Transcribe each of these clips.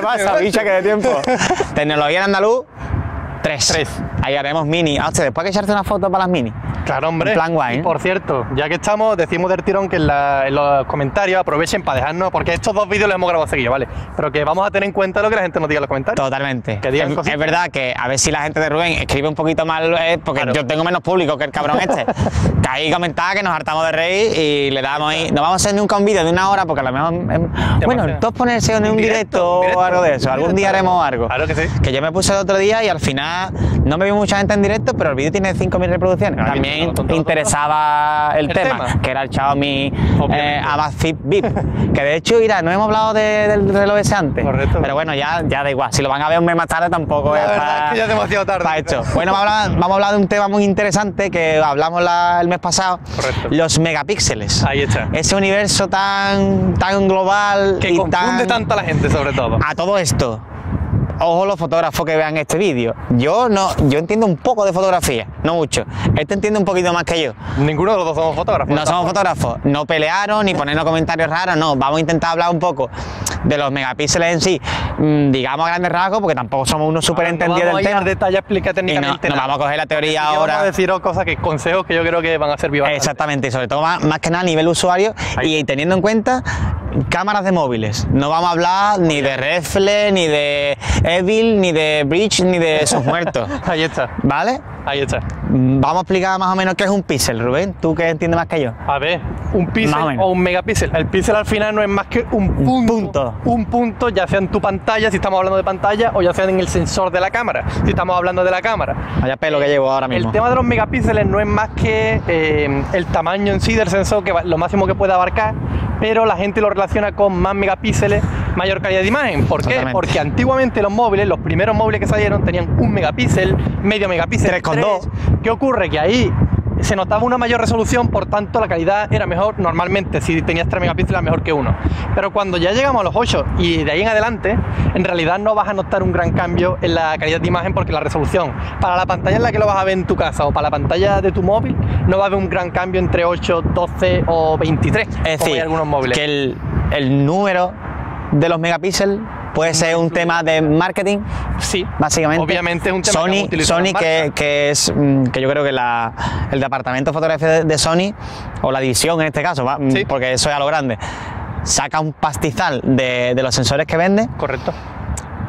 pasa, bicha, que de tiempo. Tecnología en andaluz, 3. Ahí haremos mini. Hostia, después hay que echarte una foto para las mini. Claro, hombre. En plan guay, y por cierto, ya que estamos, decimos del tirón que en los comentarios aprovechen para dejarnos, porque estos 2 vídeos los hemos grabado seguidos, ¿vale? Pero que vamos a tener en cuenta lo que la gente nos diga en los comentarios. Totalmente. Que digan Es verdad que a ver si la gente de Rubén escribe un poquito más, porque claro, yo tengo menos público que el cabrón este. Que ahí comentaba que nos hartamos de reír y le damos ahí. No vamos a hacer nunca un vídeo de 1 hora porque a lo mejor. Bueno, todos ponerse en un directo o algo de eso. Algún día haremos algo. Claro que sí. Que yo me puse el otro día y al final no me vio mucha gente en directo, pero el vídeo tiene 5.000 reproducciones. También interesaba el tema, que era el Xiaomi Amazfit VIP. Que de hecho, mira, no hemos hablado del reloj ese antes. Correcto. Pero bueno, ya da igual. Si lo van a ver un mes más tarde, tampoco La es verdad es que ya es demasiado tarde. para esto. Bueno, vamos a hablar de un tema muy interesante que hablamos el mes pasado. Correcto. Los megapíxeles. Ahí está. Ese universo tan global Que y confunde tanto a la gente, sobre todo. A todo esto, ojo los fotógrafos que vean este vídeo. Yo entiendo un poco de fotografía, no mucho. Este entiende un poquito más que yo. Ninguno de los dos somos fotógrafos. No somos fotógrafos, no pelearos ni ponernos comentarios raros, no. Vamos a intentar hablar un poco de los megapíxeles en sí, digamos a grandes rasgos, porque tampoco somos unos súper entendidos del tema. No detalle, explica técnicamente. Y no vamos a coger la teoría ahora. ahora. Vamos a deciros cosas, consejos que yo creo que van a servir bastante. Exactamente, y sobre todo más que nada a nivel usuario. Ahí. Y teniendo en cuenta cámaras de móviles. No vamos a hablar ni de reflex, ni de Evil, ni de Bridge, ni de esos muertos. Ahí está. ¿Vale? Ahí está. Vamos a explicar más o menos qué es un píxel, Rubén. ¿Tú que entiendes más que yo? A ver, un píxel o un megapíxel. El píxel al final no es más que un punto. Un punto, ya sea en tu pantalla, si estamos hablando de pantalla, o ya sea en el sensor de la cámara, si estamos hablando de la cámara. Vaya pelo que llevo ahora mismo. El tema de los megapíxeles no es más que el tamaño en sí del sensor, que lo máximo que puede abarcar, pero la gente lo relaciona con más megapíxeles, mayor calidad de imagen. ¿Por qué? Totalmente. Porque antiguamente los móviles, los primeros móviles que salieron, tenían 1 megapíxel, medio megapíxel, 3,2. ¿Qué ocurre? Que ahí se notaba una mayor resolución, por tanto la calidad era mejor. Normalmente si tenías 3 megapíxeles era mejor que 1, pero cuando ya llegamos a los 8 y de ahí en adelante, en realidad no vas a notar un gran cambio en la calidad de imagen, porque la resolución para la pantalla en la que lo vas a ver en tu casa o para la pantalla de tu móvil no va a haber un gran cambio entre 8, 12 o 23, es como decir, hay algunos móviles. que el número de los megapíxeles puede ser un tema de marketing. Sí, básicamente. Obviamente es un tema Sony que es que yo creo que el departamento de fotografía de Sony, o la división en este caso, sí, porque eso es a lo grande, saca un pastizal de los sensores que vende. Correcto.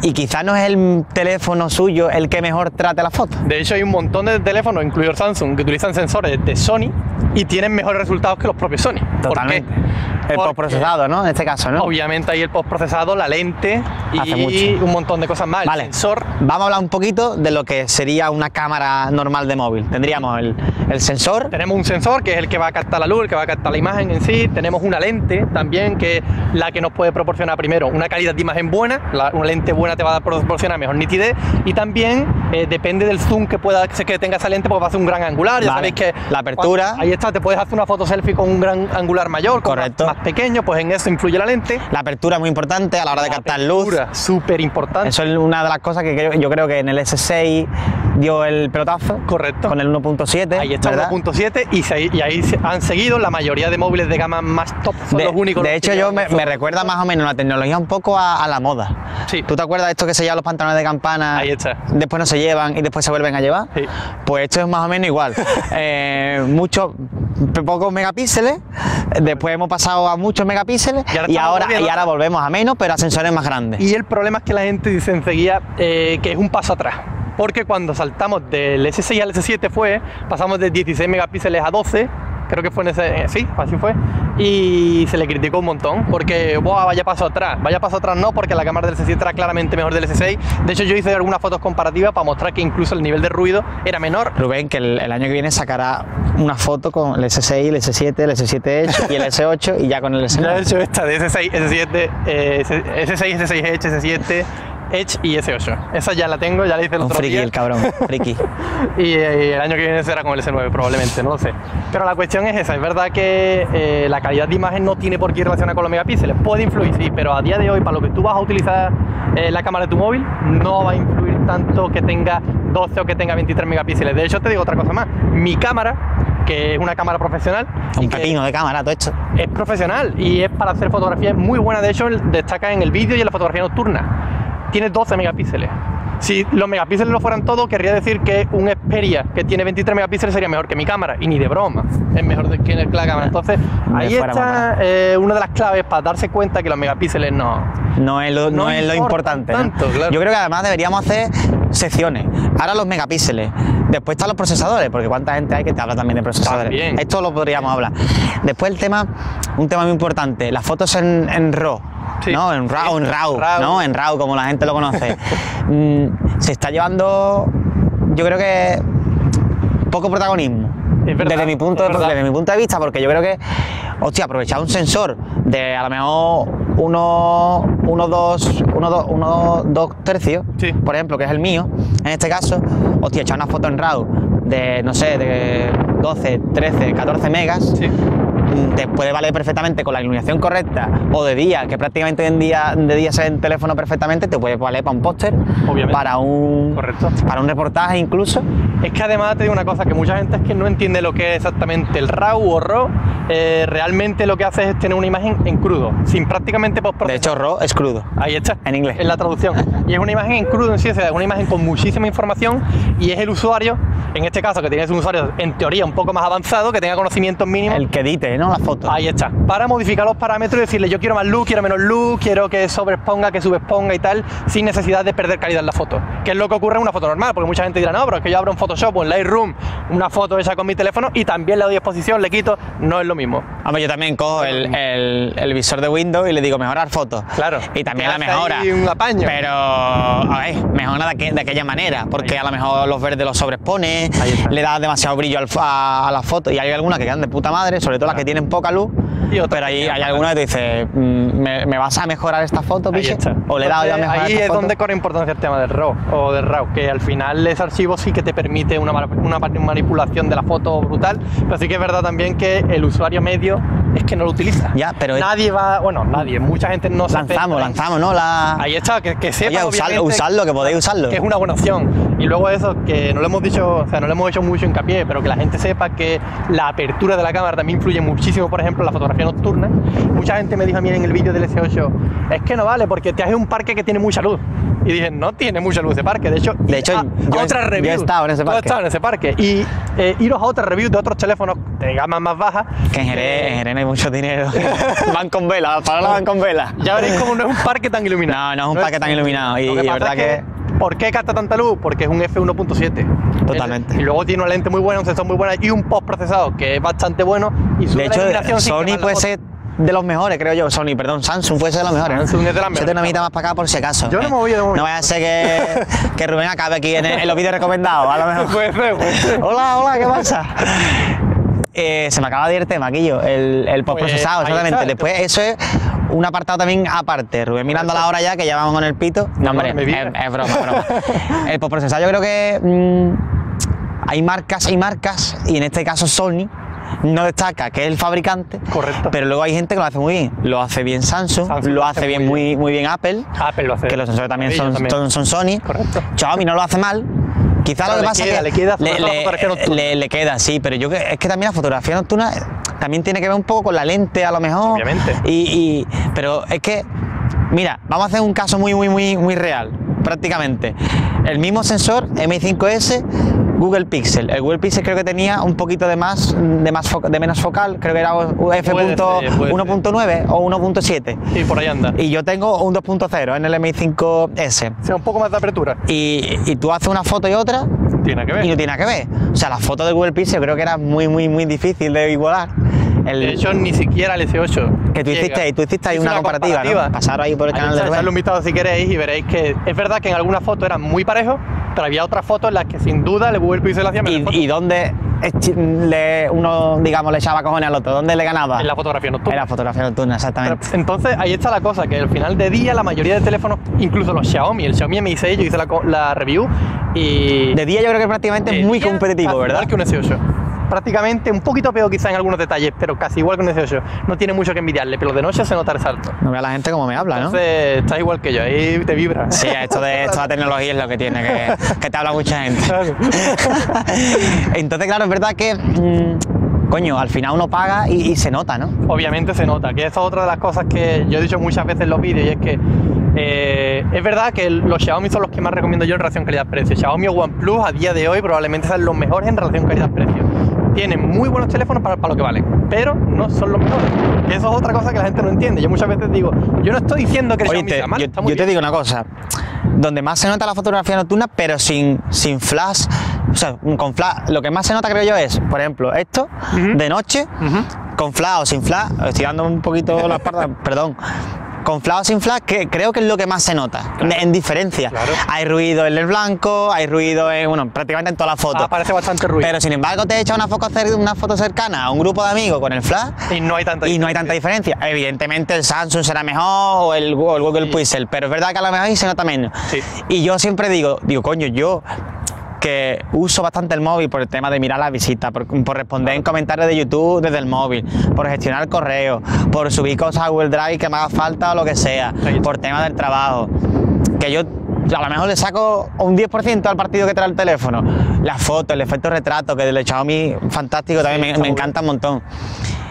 Y quizás no es el teléfono suyo el que mejor trate la foto. De hecho hay un montón de teléfonos, incluido el Samsung, que utilizan sensores de Sony y tienen mejores resultados que los propios Sony. Totalmente. ¿Por qué? El postprocesado, ¿no? En este caso, ¿no? Obviamente hay el postprocesado, la lente y un montón de cosas más. Vale. El sensor. Vamos a hablar un poquito de lo que sería una cámara normal de móvil. Tendríamos el sensor. Tenemos un sensor que es el que va a captar la luz, el que va a captar la imagen en sí. Tenemos una lente también, que es la que nos puede proporcionar primero una calidad de imagen buena. Una lente buena te va a proporcionar mejor nitidez, y también depende del zoom que tenga esa lente, porque va a ser un gran angular. Ya sabéis que la apertura. Ahí está, te puedes hacer una foto selfie con un gran angular mayor, con más pequeño, pues en eso influye la lente. La apertura es muy importante a la hora de captar luz. Súper importante. Eso es una de las cosas que yo creo que en el S6 dio el pelotazo. Correcto. Con el 1.7. Ahí está, 1.7, y ahí han seguido la mayoría de móviles de gama más top. Son los únicos. De hecho, yo me recuerda más o menos la tecnología un poco a la moda. Sí. ¿Tú te acuerdas de esto que se llevan los pantalones de campana? Ahí está. Después no se llevan y después se vuelven a llevar. Sí. Pues esto es más o menos igual. Pocos megapíxeles, después hemos pasado a muchos megapíxeles y ahora volvemos a menos, pero a sensores más grandes. Y el problema es que la gente dice enseguida que es un paso atrás, porque cuando saltamos del S6 al S7 pasamos de 16 megapíxeles a 12, creo que fue en ese, sí, así fue, y se le criticó un montón, porque vaya paso atrás no, porque la cámara del S7 era claramente mejor del S6. De hecho yo hice algunas fotos comparativas para mostrar que incluso el nivel de ruido era menor. Rubén, que el año que viene sacará una foto con el S6, el S7, el S7 Edge y el S8, y ya con el S9. Ya he hecho esta de S6, S7, S6, S6 Edge, S7 Edge y S8. Esa ya la tengo, ya la hice el otro día. El cabrón, friki. y el año que viene será con el S9 probablemente, no lo sé. Pero la cuestión es esa, es verdad que la calidad de imagen no tiene por qué ir relacionada con los megapíxeles. Puede influir, sí, pero a día de hoy, para lo que tú vas a utilizar la cámara de tu móvil, no va a influir tanto que tenga 12 o que tenga 23 megapíxeles. De hecho, te digo otra cosa más. Mi cámara, que es una cámara profesional. Un pepino de cámara, todo esto. Es profesional y es para hacer fotografías muy buenas. De hecho, destaca en el vídeo y en la fotografía nocturna. tiene 12 megapíxeles. Si los megapíxeles lo fueran todos, querría decir que un Xperia que tiene 23 megapíxeles sería mejor que mi cámara, y ni de broma es mejor que la cámara. Entonces, ahí está una de las claves para darse cuenta que los megapíxeles no es lo importante. Tanto, ¿no? claro. Yo creo que además deberíamos hacer secciones. Ahora los megapíxeles, después están los procesadores, porque cuánta gente hay que te habla también de procesadores. También. Esto lo podríamos hablar. Después un tema muy importante, las fotos en RAW. Sí. ¿No? En RAW, ¿no? En RAW, como la gente lo conoce. Se está llevando, yo creo que poco protagonismo. Desde mi punto de vista, porque yo creo que, hostia, aprovechar un sensor de a lo mejor 2 tercios, sí, por ejemplo, que es el mío, en este caso, hostia, echar una foto en RAW de, no sé, de 12, 13, 14 megas, sí, te puede valer perfectamente con la iluminación correcta, o de día, que prácticamente de día se ve en teléfono perfectamente, te puede valer para un póster, para un reportaje incluso. Es que además te digo una cosa, que mucha gente es que no entiende lo que es exactamente el RAW o RAW. Realmente lo que hace es tener una imagen en crudo, sin prácticamente postprocesar. De hecho, RAW es crudo. Ahí está, en inglés, en la traducción. Y es una imagen en crudo en sí, es una imagen con muchísima información, y es el usuario, en este caso que tienes un usuario en teoría un poco más avanzado, que tenga conocimientos mínimos. El que edite, ¿no? La foto. Ahí está, para modificar los parámetros y decirle yo quiero más luz, quiero menos luz, quiero que sobreexponga, que subexponga y tal, sin necesidad de perder calidad en la foto, que es lo que ocurre en una foto normal, porque mucha gente dirá, no, pero es que yo abro en Photoshop o en Lightroom una foto hecha con mi teléfono y también le doy exposición, le quito, no es lo mismo. Hombre, yo también cojo el visor de Windows y le digo mejorar fotos. Claro. Y también la mejora. Un apaño. Pero, a ver, mejora de aquella manera, porque a lo mejor los verdes los sobreexpone, le da demasiado brillo a las fotos, y hay algunas que quedan de puta madre, sobre todo las que tienen poca luz. Pero hay algunas que te dices, ¿me vas a mejorar esta foto, piche? O le he dado yo a mejorar ahí esta es foto. Donde corre importancia el tema del RAW o del RAW, que al final ese archivo sí que te permite una manipulación de la foto brutal, pero sí que es verdad también que el usuario medio es que no lo utiliza. Ya, pero nadie mucha gente no se lanzamos, ¿no? Ahí está, que sepa. Oye, usadlo, que podéis usarlo. Que es una buena opción. Y luego eso, que no lo hemos dicho, o sea, no le hemos hecho mucho hincapié, pero que la gente sepa que la apertura de la cámara también influye muchísimo, por ejemplo, en la fotografía nocturna. Mucha gente me dijo a mí en el vídeo del S8, es que no vale, porque te haces un parque que tiene mucha luz. Y dije, no tiene mucha luz ese parque. De hecho yo he estado en ese parque. He estado en ese parque. Y iros a otras reviews de otros teléfonos de gama más baja. Que en Jerez no hay mucho dinero. Van con vela, para la van con vela. Ya veréis cómo no es un parque tan iluminado. No es un parque tan iluminado. Y la verdad que... ¿Por qué capta tanta luz? Porque es un f1.7. Totalmente. Y luego tiene una lente muy buena, un sensor muy bueno y un postprocesado que es bastante bueno. Y de hecho, Sony puede ser de los mejores, creo yo. Samsung puede ser de los mejores. Samsung es de las mejores. Se te nomita más para acá por si acaso. Yo no me voy de momento. No vaya a ser que Rubén acabe aquí en los vídeos recomendados. A lo mejor. Puede ser. Hola, ¿qué pasa? Se me acaba de ir el tema, Quillo, el postprocesado, exactamente. Después, eso es un apartado también aparte. Rubén mirando la hora ya, que ya vamos con el pito. No, hombre, es broma. El postprocesado, yo creo que hay marcas y en este caso Sony no destaca que es el fabricante. Correcto. Pero luego hay gente que lo hace muy bien. Lo hace bien Samsung lo hace bien muy bien Apple. Apple lo hace. Que los sensores también son Sony. Correcto. Xiaomi no lo hace mal. Quizás lo que pasa es que le queda, sí, pero es que también la fotografía nocturna también tiene que ver un poco con la lente, a lo mejor. Obviamente. Pero es que, mira, vamos a hacer un caso muy real, prácticamente. El mismo sensor, M5S, Google Pixel. El Google Pixel creo que tenía un poquito de menos focal, creo que era f.1.9 o 1.7. Sí, por ahí anda. Y yo tengo un 2.0 en el M5S. O sea, un poco más de apertura. Y tú haces una foto y otra tiene que ver. Y no tiene nada que ver. O sea, la foto de Google Pixel creo que era muy difícil de igualar. De hecho, ni siquiera el S8. Que tú hiciste ahí una comparativa, ¿no? Pasaron ahí por el canal de Rubén. Echarle un vistazo si queréis y veréis que es verdad que en algunas fotos eran muy parejos, pero había otras fotos en las que sin duda el Google Pixel hacía mejor. ¿Y dónde uno, digamos, le echaba cojones al otro? ¿Dónde le ganaba? En la fotografía nocturna. En la fotografía nocturna, exactamente. Pero, entonces, ahí está la cosa, que al final de día la mayoría de teléfonos, incluso los Xiaomi, el Xiaomi Mi 6, yo hice la review y... De día yo creo que prácticamente es muy competitivo, ¿verdad? Igual que un S8. Prácticamente un poquito peor quizá en algunos detalles, pero casi igual que un S8. No tiene mucho que envidiarle, pero de noche se nota el salto. No vea la gente cómo me habla, ¿no? Entonces, estás igual que yo, ahí te vibra. Sí, esto de la tecnología es lo que tiene, que te habla mucha gente. Claro. Entonces, claro, es verdad que... coño, al final uno paga y se nota, ¿no? Obviamente se nota, que esa es otra de las cosas que yo he dicho muchas veces en los vídeos, y es que Es verdad que los Xiaomi son los que más recomiendo yo en relación calidad-precio. Xiaomi o OnePlus a día de hoy probablemente sean los mejores en relación calidad-precio. Tienen muy buenos teléfonos para lo que valen, pero no son los mejores. Eso es otra cosa que la gente no entiende. Yo muchas veces digo, yo no estoy diciendo que el Xiaomi sea malo, yo te digo una cosa, donde más se nota la fotografía nocturna, pero sin flash, o sea, con flash, lo que más se nota creo yo es, por ejemplo, esto, de noche, con flash o sin flash, estoy dando un poquito la espalda, perdón. Con flash o sin flash, que creo que es lo que más se nota, en diferencia. Claro. Hay ruido en el blanco, hay ruido en, bueno, prácticamente en todas las fotos. Aparece bastante ruido. Pero sin embargo te echa una foto cercana a un grupo de amigos con el flash y no hay tanta diferencia. Evidentemente el Samsung será mejor o el Google Pixel, pero es verdad que a lo mejor ahí se nota menos. Sí. Y yo siempre digo, coño, yo que uso bastante el móvil por el tema de mirar las visitas, por responder en comentarios de YouTube desde el móvil, por gestionar correo, por subir cosas a Google Drive que me haga falta o lo que sea, por tema del trabajo, que yo a lo mejor le saco un 10% al partido que trae el teléfono. Las fotos, el efecto retrato, que del Xiaomi fantástico, también me encanta un montón.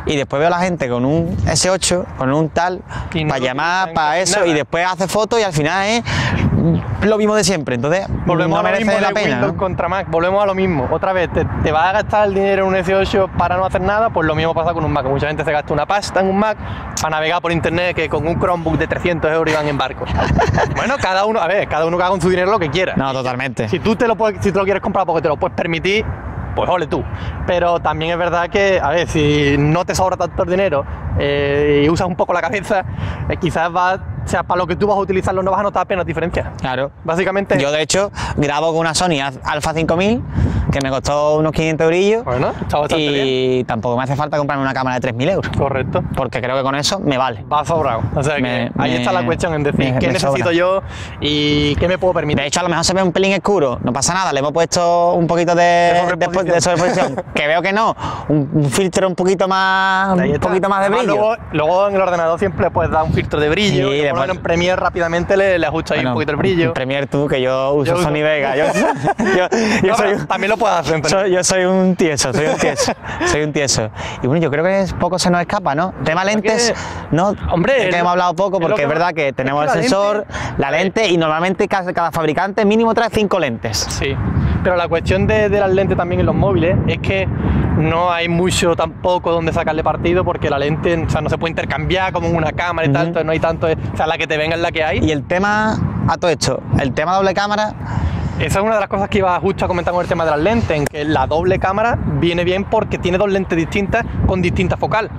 Y después veo a la gente con un S8, con un tal, para llamar, para eso, nada. Y después hace fotos y al final es lo mismo de siempre. Entonces, volvemos no merece a lo mismo la pena, Windows, ¿no? Contra Mac, volvemos a lo mismo. Otra vez, te vas a gastar el dinero en un S8 para no hacer nada, pues lo mismo pasa con un Mac. Mucha gente se gasta una pasta en un Mac para navegar por internet, que con un Chromebook de 300 euros iban en barcos. Bueno, cada uno que haga con su dinero lo que quiera. No, totalmente. Si tú lo quieres comprar porque te lo puedes permitir, pues ole tú. Pero también es verdad que, a ver, si no te sobra tanto el dinero y usas un poco la cabeza, quizás para lo que tú vas a utilizarlo no vas a notar apenas diferencia. Claro. Básicamente. Yo, de hecho, grabo con una Sony Alpha 5000, que me costó unos 500 eurillos. Bueno, está bastante bien. Y tampoco me hace falta comprarme una cámara de 3000 euros. Correcto. Porque creo que con eso me vale. Va sobrado. O sea que ahí está la cuestión en decir qué necesito yo y qué me puedo permitir. De hecho, a lo mejor se ve un pelín oscuro, no pasa nada, le hemos puesto un poquito de sobreposición, que veo que no, un filtro un poquito más de brillo. Luego en el ordenador siempre le puedes dar un filtro de brillo, y después en Premiere rápidamente le ajustas ahí un poquito el brillo. En Premiere tú, que yo uso Sony Vega. También lo puedes hacer. Yo soy un tieso. Y bueno, yo creo que poco se nos escapa, ¿no? Tema lentes, no, hombre, que hemos hablado poco, porque es verdad que tenemos el sensor, la lente, y normalmente cada fabricante mínimo trae 5 lentes. Sí, pero la cuestión de las lentes también en los móviles es que no hay mucho tampoco donde sacarle partido, porque la lente, o sea, no se puede intercambiar como en una cámara y tal, entonces no hay tanto, o sea, la que te venga es la que hay. Y el tema, a todo esto, el tema doble cámara. Esa es una de las cosas que iba justo a comentar con el tema de las lentes, en que la doble cámara viene bien porque tiene dos lentes distintas con distinta focal.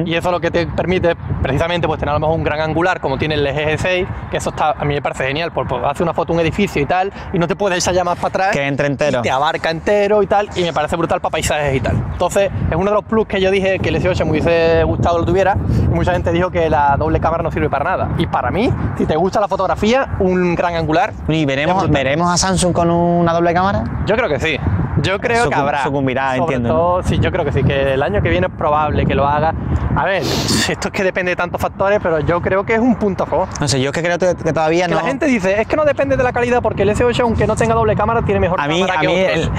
Y eso es lo que te permite precisamente pues tener a lo mejor un gran angular como tiene el G6, que eso está, a mí me parece genial, porque hace una foto de un edificio y tal, y no te puedes echar ya más para atrás. Que entre entero. Y te abarca entero y tal, y me parece brutal para paisajes y tal. Entonces, es uno de los plus que yo dije que el S8 me hubiese gustado lo tuviera, y mucha gente dijo que la doble cámara no sirve para nada. Y para mí, si te gusta la fotografía, un gran angular. ¿Y veremos a Samsung con una doble cámara? Yo creo que sí. Yo creo que habrá. Sucumbirá, entiendo. Todo, sí, yo creo que sí, que el año que viene es probable que lo haga. A ver, esto es que depende de tantos factores, pero yo creo que es un punto a favor. No sé, yo es que creo que todavía no. La gente dice, es que no depende de la calidad, porque el S8, aunque no tenga doble cámara, tiene mejor cámara que otros.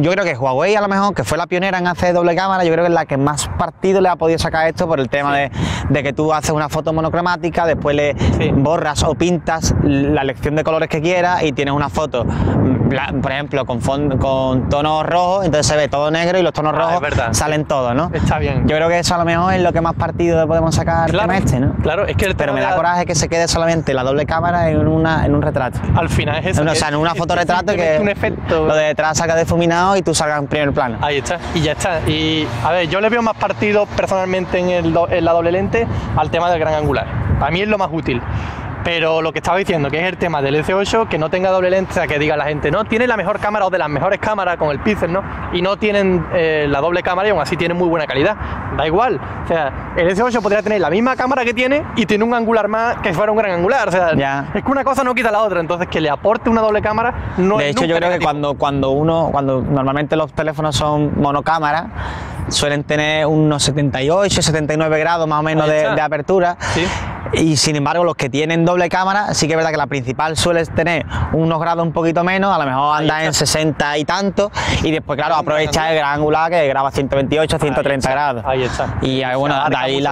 Yo creo que Huawei, a lo mejor, que fue la pionera en hacer doble cámara, yo creo que es la que más partido le ha podido sacar esto, por el tema de que tú haces una foto monocromática, después le borras o pintas la elección de colores que quieras y tienes una foto, por ejemplo, con tonos rojos, entonces se ve todo negro y los tonos rojos salen todos, ¿no? Está bien. Yo creo que eso a lo mejor es lo que más partido podemos sacar tema este, ¿no? Claro, es que pero me da coraje que se quede solamente la doble cámara en un retrato. Al final es eso. O sea, en una fotorretrato que un efecto. Lo de detrás saca difuminado y tú salgas en primer plano. Ahí está, y ya está. Y a ver, yo le veo más partido personalmente en la doble lente al tema del gran angular. Para mí es lo más útil. Pero lo que estaba diciendo, que es el tema del S8, que no tenga doble lente, o sea, que diga la gente, no, tiene la mejor cámara o de las mejores cámaras con el Pixel, ¿no? Y no tienen la doble cámara y aún así tienen muy buena calidad. Da igual. O sea, el S8 podría tener la misma cámara que tiene y tiene un angular más que si fuera un gran angular. O sea, es que una cosa no quita la otra. Entonces, que le aporte una doble cámara no es. De hecho, yo creo que cuando normalmente los teléfonos son monocámara, suelen tener unos 78, 79 grados más o menos de apertura. Sí. Y sin embargo, los que tienen doble cámara, sí que es verdad que la principal suele tener unos grados un poquito menos, a lo mejor anda en 60 y tanto, y después, claro, aprovecha el gran angular que graba 128, 130 grados. Ahí está. Y bueno, de ahí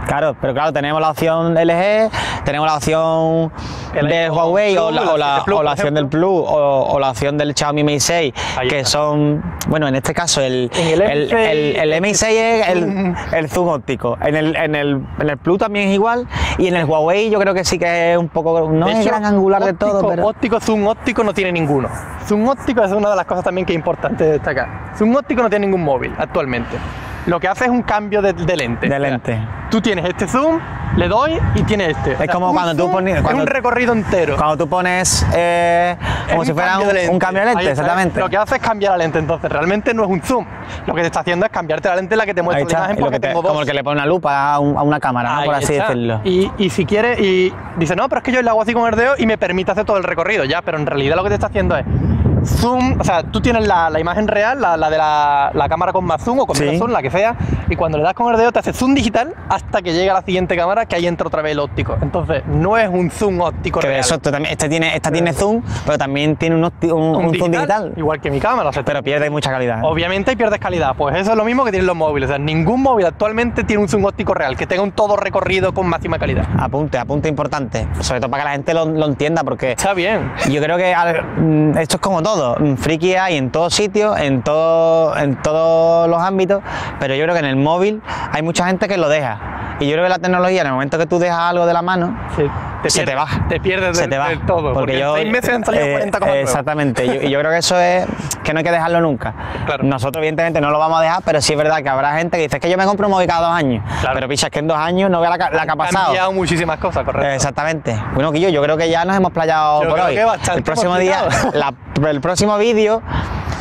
claro, pero claro, tenemos la opción LG, tenemos la opción de Huawei o la opción del Plus o la opción del Xiaomi Mi 6, que son, bueno, en este caso el Mi 6 es el zoom óptico, en el Plus también es igual, y en el Huawei yo creo que sí que es un poco, no es gran angular de todo, pero... Zoom óptico no tiene ninguno. Zoom óptico es una de las cosas también que es importante destacar. Zoom óptico no tiene ningún móvil actualmente. Lo que hace es un cambio de lente. De lente. Tú tienes este zoom, le doy y tienes este. Es como cuando tú pones... Es un recorrido entero. Cuando tú pones como si fuera un cambio de lente, exactamente. Lo que hace es cambiar la lente, entonces realmente no es un zoom. Lo que te está haciendo es cambiarte la lente en la que te muestra la imagen, porque tengo dos. Como el que le pone una lupa a una cámara, ¿no? Por así decirlo. Y si quieres, y dice, no, pero es que yo le hago así con el dedo y me permite hacer todo el recorrido, ya, pero en realidad lo que te está haciendo es zoom, o sea, tú tienes la imagen real, la de la cámara con más zoom o con menos zoom, la que sea, y cuando le das con el dedo te hace zoom digital hasta que llega a la siguiente cámara, que ahí entra otra vez el óptico. Entonces, no es un zoom óptico real. Eso, esta tiene zoom, pero también tiene un zoom digital. Igual que mi cámara. O sea, pero pierde mucha calidad. Obviamente pierdes calidad. Pues eso es lo mismo que tienen los móviles. O sea, ningún móvil actualmente tiene un zoom óptico real, que tenga un todo recorrido con máxima calidad. Apunte importante. Sobre todo para que la gente lo entienda, porque... Está bien. Yo creo que esto es como todo. Friki hay en todos sitios, en todos los ámbitos, pero yo creo que en el móvil hay mucha gente que lo deja. Y yo creo que la tecnología, en el momento que tú dejas algo de la mano, se te baja. Te pierdes del todo. Porque en 6 meses han salido 40 cosas nuevas. Exactamente. Y yo creo que eso es que no hay que dejarlo nunca. Claro. Nosotros, evidentemente, no lo vamos a dejar, pero sí es verdad que habrá gente que dice que yo me compro un móvil cada 2 años. Claro. Pero picha, es que en 2 años no vea la que ha pasado. Han cambiado muchísimas cosas, correcto. Exactamente. Bueno, Guillo, yo creo que ya nos hemos playado por hoy. El próximo día, el próximo vídeo,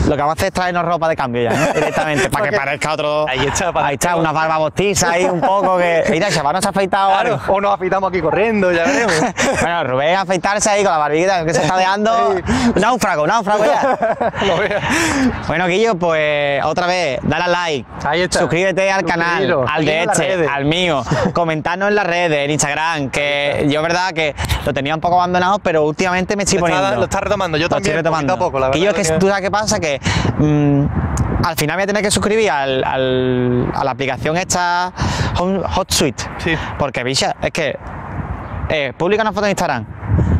lo que vamos a hacer es traernos ropa de cambio ya, ¿no? Directamente, para que parezca otro... Ahí está, una barba postiza ahí un poco que... Mira, chaval, no se ha afeitado. Claro, o nos afeitamos aquí corriendo, ya veremos. Bueno, Rubén afeitarse ahí con la barbiguita que se está dejando... Náufrago ya. Lo vea. Bueno, Guillo, pues otra vez, dale al like, ahí está. Suscríbete al canal, al de este, al mío, comentarnos en las redes, en Instagram, que yo verdad que lo tenía un poco abandonado, pero últimamente me estoy poniendo. Lo estás retomando, yo también, poquito a poco, la verdad. Guillo, es que tú sabes qué pasa, que al final voy a tener que suscribir a la aplicación esta HotSuite. Sí. Porque, bicha, es que publica una foto en Instagram.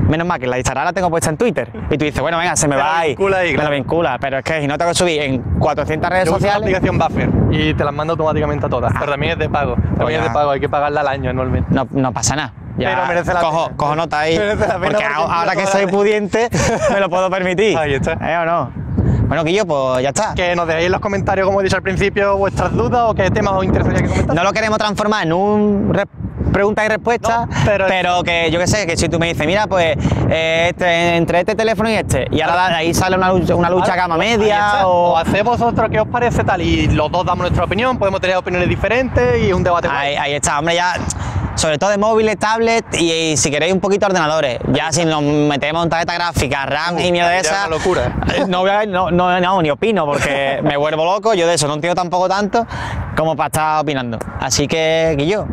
Menos mal que la Instagram la tengo puesta en Twitter. Y tú dices, bueno, venga, se me va ahí. Me lo vincula. Pero es que si no tengo que subir en 400 redes sociales. La aplicación Buffer y te las mando automáticamente a todas. Pero también es de pago. También es de pago, hay que pagarla al año anualmente. No pasa nada. Ya pero merece la pena. Cojo nota ahí. Porque ahora que soy pudiente, me lo puedo permitir. Ahí está. ¿O no? Bueno, Guillo, pues ya está. Que nos dejéis en los comentarios, como he dicho al principio, vuestras dudas o qué temas os interesaría que comentar. No lo queremos transformar en un pregunta y respuesta, no, pero que yo que sé, que si tú me dices, mira, pues entre este teléfono y este, y ahora ahí sale una lucha gama media, o hacéis vosotros qué os parece tal, y los dos damos nuestra opinión, podemos tener opiniones diferentes y un debate. Ahí está, hombre, ya. Sobre todo de móviles, tablets y si queréis un poquito de ordenadores. Ya si nos metemos en tarjeta gráfica, RAM y mierda de esa, locura. No, ni opino porque me vuelvo loco. Yo de eso no entiendo tampoco tanto como para estar opinando. Así que, Guillo,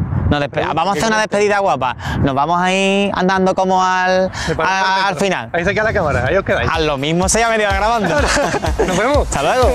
vamos a hacer una despedida guapa. Nos vamos a ir andando como al final. Ahí se queda la cámara, ahí os quedáis. A lo mismo se ha venido grabando. Nos vemos. Hasta luego.